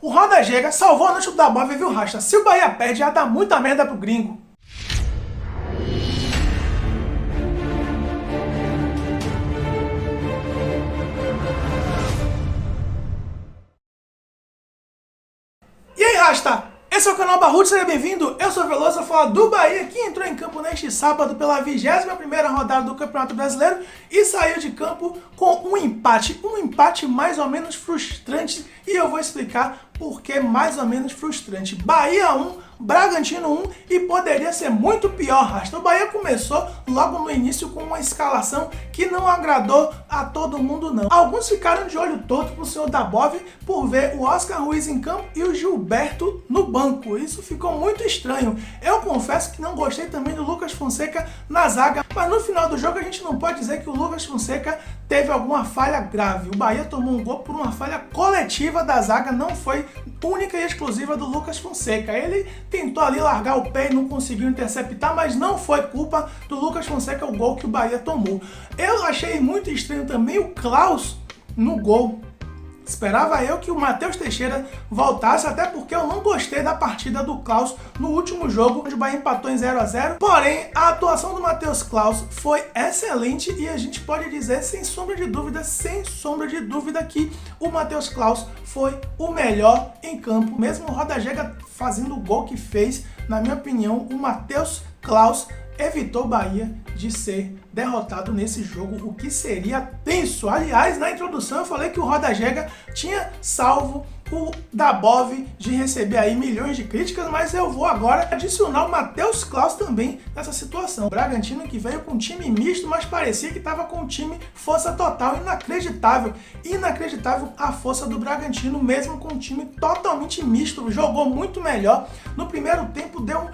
O Roda Gega salvou a noite do Dabove, viu, Rasta? Se o Bahia perde, já dá muita merda pro gringo. E aí, Rasta? Esse é o canal Barrudo, seja bem-vindo. Eu sou o Veloso, eu falo do Bahia, que entrou em campo neste sábado pela 21ª rodada do Campeonato Brasileiro e saiu de campo com um empate mais ou menos frustrante, e eu vou explicar por que mais ou menos frustrante. Bahia 1, Bragantino 1, e poderia ser muito pior, Rasta. O Bahia começou logo no início com uma escalação que não agradou a todo mundo, não. Alguns ficaram de olho torto pro senhor Dabove por ver o Oscar Ruiz em campo e o Gilberto no banco. Isso ficou muito estranho. Eu confesso que não gostei também do Lucas Fonseca na zaga, mas no final do jogo a gente não pode dizer que o Lucas Fonseca teve alguma falha grave. O Bahia tomou um gol por uma falha coletiva da zaga, não foi única e exclusiva do Lucas Fonseca. Ele tentou ali largar o pé e não conseguiu interceptar, mas não foi culpa do Lucas Fonseca o gol que o Bahia tomou. Eu achei muito estranho também o Klaus no gol. Esperava eu que o Matheus Teixeira voltasse, até porque eu não gostei da partida do Klaus no último jogo, onde o Bahia empatou em 0 a 0. Porém, a atuação do Matheus Klaus foi excelente e a gente pode dizer, sem sombra de dúvida, que o Matheus Klaus foi o melhor em campo. Mesmo o Roda Gega fazendo o gol que fez, na minha opinião, o Matheus Klaus evitou o Bahia de ser derrotado nesse jogo, o que seria tenso. Aliás, na introdução eu falei que o Roda Gega tinha salvo o Dabove de receber aí milhões de críticas, mas eu vou agora adicionar o Matheus Klaus também nessa situação. O Bragantino que veio com um time misto, mas parecia que estava com um time força total. Inacreditável a força do Bragantino, mesmo com um time totalmente misto. Jogou muito melhor. No primeiro tempo deu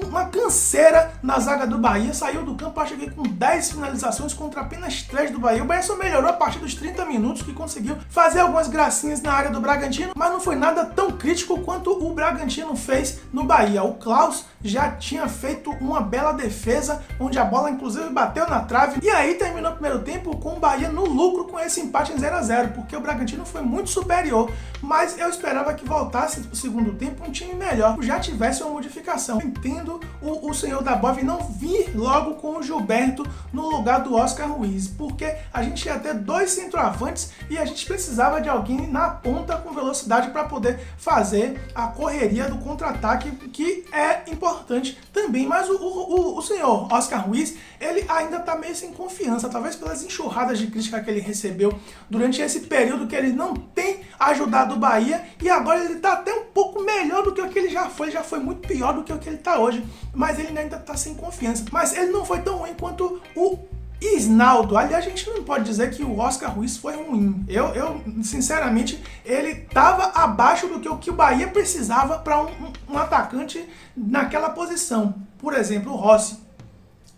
uma canseira na zaga do Bahia, saiu do campo, acho que com 10 finalizações contra apenas 3 do Bahia. O Bahia só melhorou a partir dos 30 minutos, que conseguiu fazer algumas gracinhas na área do Bragantino, mas não foi nada tão crítico quanto o Bragantino fez no Bahia. O Klaus já tinha feito uma bela defesa, onde a bola inclusive bateu na trave, e aí terminou o primeiro tempo com o Bahia no lucro com esse empate em 0 a 0, porque o Bragantino foi muito superior, mas eu esperava que voltasse para o segundo tempo um time melhor, já tivesse uma modificação. Eu entendo o senhor Dabove não vir logo com o Gilberto no lugar do Oscar Ruiz, porque a gente ia ter 2 centroavantes e a gente precisava de alguém na ponta com velocidade para poder fazer a correria do contra-ataque, que é importante também. Mas o senhor Oscar Ruiz, ele ainda está meio sem confiança, talvez pelas enxurradas de crítica que ele recebeu durante esse período que ele não tem ajudado o Bahia, e agora ele está até um pouco melhor do que o que ele já foi muito pior do que o que ele está hoje, mas ele ainda está sem confiança. Mas ele não foi tão ruim quanto o Isnaldo. Aliás, a gente não pode dizer que o Oscar Ruiz foi ruim. Eu sinceramente, ele estava abaixo do que o Bahia precisava para um atacante naquela posição. Por exemplo, o Rossi.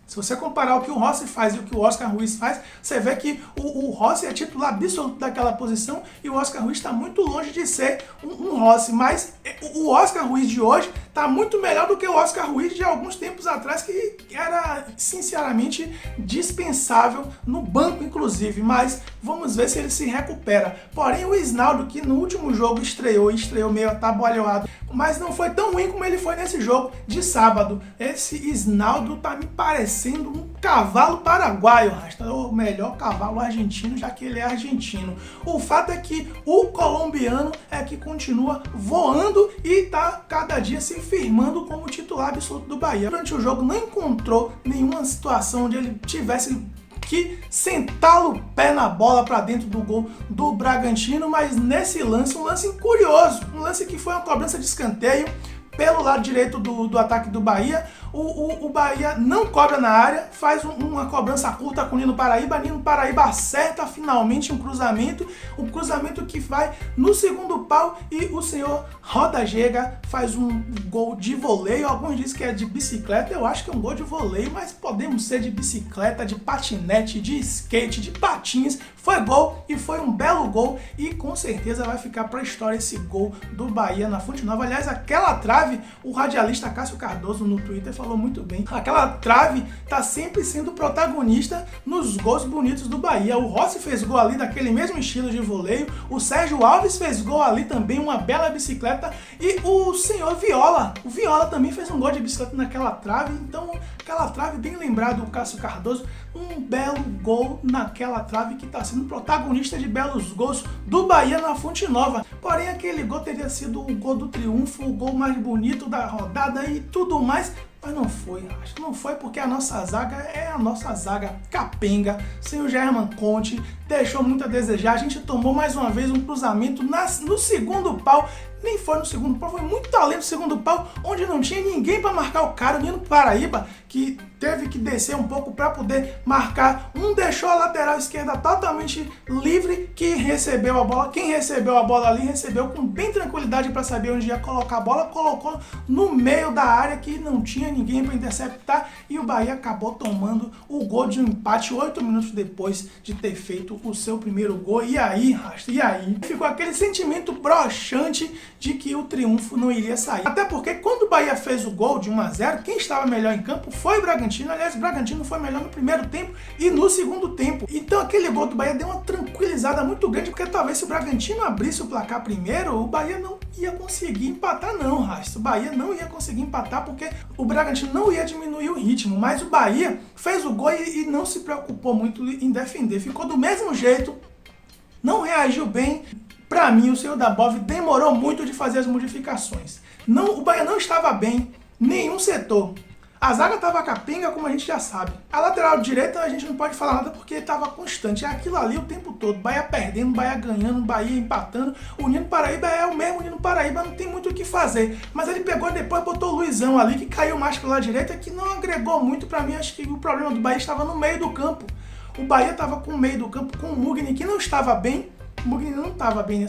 Se você comparar o que o Rossi faz e o que o Oscar Ruiz faz, você vê que o Rossi é titular absoluto daquela posição e o Oscar Ruiz está muito longe de ser um Rossi. Mas o Oscar Ruiz de hoje está muito melhor do que o Oscar Ruiz de alguns tempos atrás, que era sinceramente dispensável no banco, inclusive. Mas vamos ver se ele se recupera. Porém, o Isnaldo, que no último jogo estreou meio atabalhoado, mas não foi tão ruim como ele foi nesse jogo de sábado. Esse Isnaldo tá me parecendo um cavalo paraguaio, Rasta, ou melhor, cavalo argentino, já que ele é argentino. O fato é que o colombiano é que continua voando e tá cada dia se firmando como titular absoluto do Bahia. Durante o jogo não encontrou nenhuma situação onde ele tivesse que sentar o pé na bola para dentro do gol do Bragantino, mas nesse lance, um lance curioso, um lance que foi uma cobrança de escanteio pelo lado direito do ataque do Bahia. O Bahia não cobra na área, faz uma cobrança curta com o Nino Paraíba. Nino Paraíba acerta finalmente um cruzamento que vai no segundo pau, e o senhor Roda Gega faz um gol de voleio. Alguns dizem que é de bicicleta, eu acho que é um gol de voleio, mas podemos ser de bicicleta, de patinete, de skate, de patins. Foi gol, e foi um belo gol, e com certeza vai ficar para a história esse gol do Bahia na Fonte Nova. Aliás, aquela trave trave, o radialista Cássio Cardoso no Twitter falou muito bem. Aquela trave tá sempre sendo protagonista nos gols bonitos do Bahia. O Rossi fez gol ali daquele mesmo estilo de voleio, o Sérgio Alves fez gol ali também, uma bela bicicleta, e o senhor Viola, o Viola também fez um gol de bicicleta naquela trave. Então aquela trave, bem lembrado o Cássio Cardoso, um belo gol naquela trave que está sendo protagonista de belos gols do Bahia na Fonte Nova. Porém, aquele gol teria sido o gol do triunfo, o gol mais bonito da rodada e tudo mais, mas não foi, acho que não foi, porque a nossa zaga é a nossa zaga capenga, sem o German Conte, deixou muito a desejar. A gente tomou mais uma vez um cruzamento no segundo pau, nem foi no segundo pau, foi muito além do segundo pau, onde não tinha ninguém para marcar o cara. O Nino Paraíba, que teve que descer um pouco para poder marcar, deixou a lateral esquerda totalmente livre, que recebeu a bola. Quem recebeu a bola ali, recebeu com bem tranquilidade para saber onde ia colocar a bola, colocou no meio da área que não tinha ninguém para interceptar, e o Bahia acabou tomando o gol de um empate 8 minutos depois de ter feito o seu primeiro gol. E aí, Rasta, e aí? Ficou aquele sentimento broxante de que o triunfo não iria sair. Até porque quando o Bahia fez o gol de 1-0, quem estava melhor em campo foi o Bragantino. Aliás, o Bragantino foi melhor no primeiro tempo e no segundo tempo. Então aquele gol do Bahia deu uma tranquilizada muito grande, porque talvez se o Bragantino abrisse o placar primeiro, o Bahia não ia conseguir empatar não, Rasta. O Bahia não ia conseguir empatar porque o Bragantino não ia diminuir o ritmo. Mas o Bahia fez o gol e não se preocupou muito em defender. Ficou do mesmo jeito, não reagiu bem. Para mim, o senhor Dabov demorou muito de fazer as modificações. O Bahia não estava bem em nenhum setor. A zaga estava capenga, como a gente já sabe. A lateral direita a gente não pode falar nada porque estava constante. É aquilo ali o tempo todo. Bahia perdendo, Bahia ganhando, Bahia empatando. O Nino Paraíba é o mesmo Nino Paraíba, não tem muito o que fazer. Mas ele pegou e depois botou o Luizão ali, que caiu mais pela direita, que não agregou muito para mim. Acho que o problema do Bahia estava no meio do campo. O Bahia estava com o meio do campo com o Mugni, que não estava bem. O Mugni não estava bem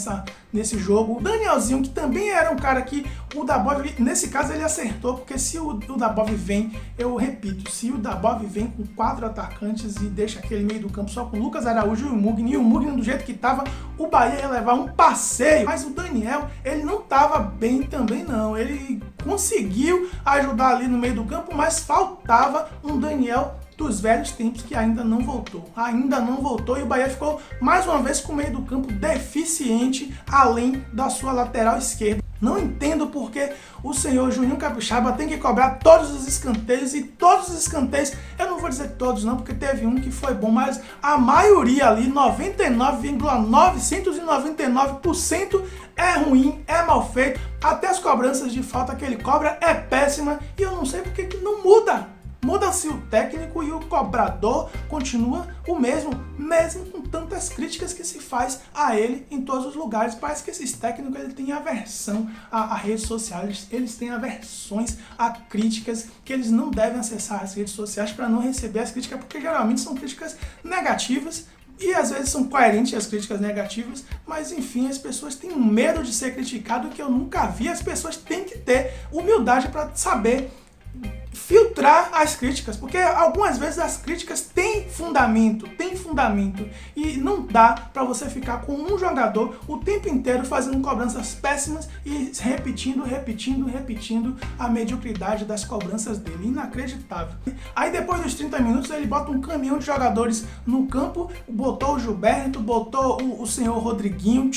nesse jogo. O Danielzinho, que também era um cara que o Dabov, nesse caso, ele acertou, porque se o Dabov vem, eu repito, se o Dabov vem com 4 atacantes e deixa aquele meio do campo só com o Lucas Araújo e o Mugni do jeito que estava, o Bahia ia levar um passeio. Mas o Daniel, ele não estava bem também não. Ele conseguiu ajudar ali no meio do campo, mas faltava um Daniel dos velhos tempos que ainda não voltou. E o Bahia ficou mais uma vez com o meio do campo deficiente, além da sua lateral esquerda. Não entendo porque o senhor Juninho Capixaba tem que cobrar todos os escanteios, e todos os escanteios, eu não vou dizer todos não, porque teve um que foi bom, mas a maioria ali, 99,999% é ruim, é mal feito. Até as cobranças de falta que ele cobra é péssima, e eu não sei porque que não muda. Muda-se o técnico e o cobrador continua o mesmo com tantas críticas que se faz a ele em todos os lugares. Parece que esses técnicos ele têm aversão a redes sociais, eles têm aversões a críticas, que eles não devem acessar as redes sociais para não receber as críticas, porque geralmente são críticas negativas. E às vezes são coerentes as críticas negativas, mas enfim, as pessoas têm um medo de ser criticado que eu nunca vi. As pessoas têm que ter humildade para saber filtrar as críticas, porque algumas vezes as críticas têm fundamento, e não dá para você ficar com um jogador o tempo inteiro fazendo cobranças péssimas e repetindo a mediocridade das cobranças dele. Inacreditável. Aí depois dos 30 minutos ele bota um caminhão de jogadores no campo, botou o Gilberto, botou o senhor Rodriguinho,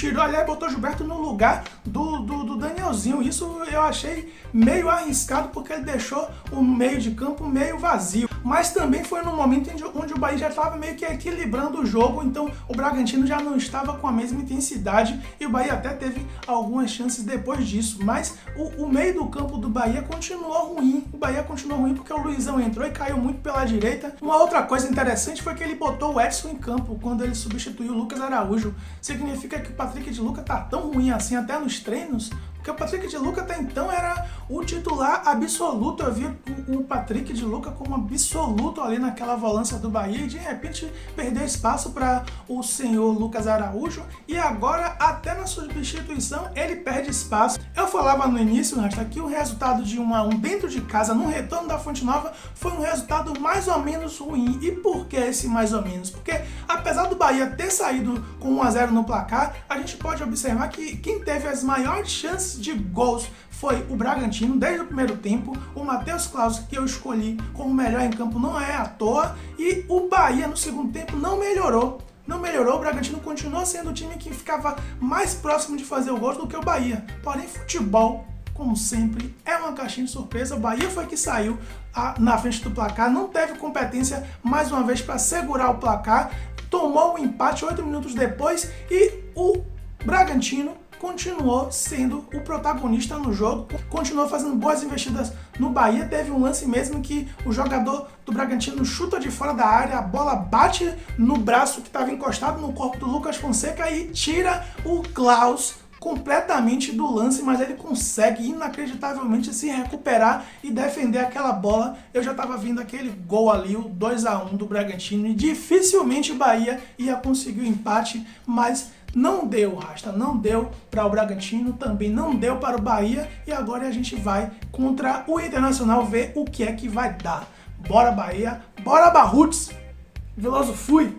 botou o Gilberto no lugar do Danielzinho. Isso eu achei meio arriscado, porque ele deixou o meio de campo meio vazio. Mas também foi no momento onde o Bahia já estava meio que equilibrando o jogo, então o Bragantino já não estava com a mesma intensidade, e o Bahia até teve algumas chances depois disso. Mas o meio do campo do Bahia continuou ruim. O Bahia continuou ruim porque o Luizão entrou e caiu muito pela direita. Uma outra coisa interessante foi que ele botou o Edson em campo quando ele substituiu o Lucas Araújo. Significa que o Patrick de Luca tá tão ruim assim até nos treinos? Porque o Patrick de Luca até então era o titular absoluto. Eu vi o Patrick de Luca como absoluto ali naquela volância do Bahia, e de repente perdeu espaço para o senhor Lucas Araújo, e agora até na substituição ele perde espaço. Eu falava no início, Rasta, que o resultado de 1-1 dentro de casa no retorno da Fonte Nova foi um resultado mais ou menos ruim. E por que esse mais ou menos? Porque apesar do Bahia ter saído com 1-0 no placar, a gente pode observar que quem teve as maiores chances chances de gols foi o Bragantino desde o primeiro tempo. O Matheus Claus, que eu escolhi como melhor em campo, não é à toa. E o Bahia no segundo tempo não melhorou. Não melhorou, o Bragantino continuou sendo o time que ficava mais próximo de fazer o gol do que o Bahia. Porém, futebol, como sempre, é uma caixinha de surpresa. O Bahia foi que saiu na frente do placar, não teve competência mais uma vez para segurar o placar, tomou o empate 8 minutos depois e o Bragantino continuou sendo o protagonista no jogo, continuou fazendo boas investidas no Bahia. Teve um lance mesmo que o jogador do Bragantino chuta de fora da área, a bola bate no braço que estava encostado no corpo do Lucas Fonseca e tira o Klaus completamente do lance, mas ele consegue inacreditavelmente se recuperar e defender aquela bola. Eu já estava vendo aquele gol ali, o 2-1 do Bragantino, e dificilmente o Bahia ia conseguir o empate, mas não deu, Rasta, não deu para o Bragantino, também não deu para o Bahia, e agora a gente vai contra o Internacional ver o que é que vai dar. Bora Bahia, bora Barruts, Veloso fui!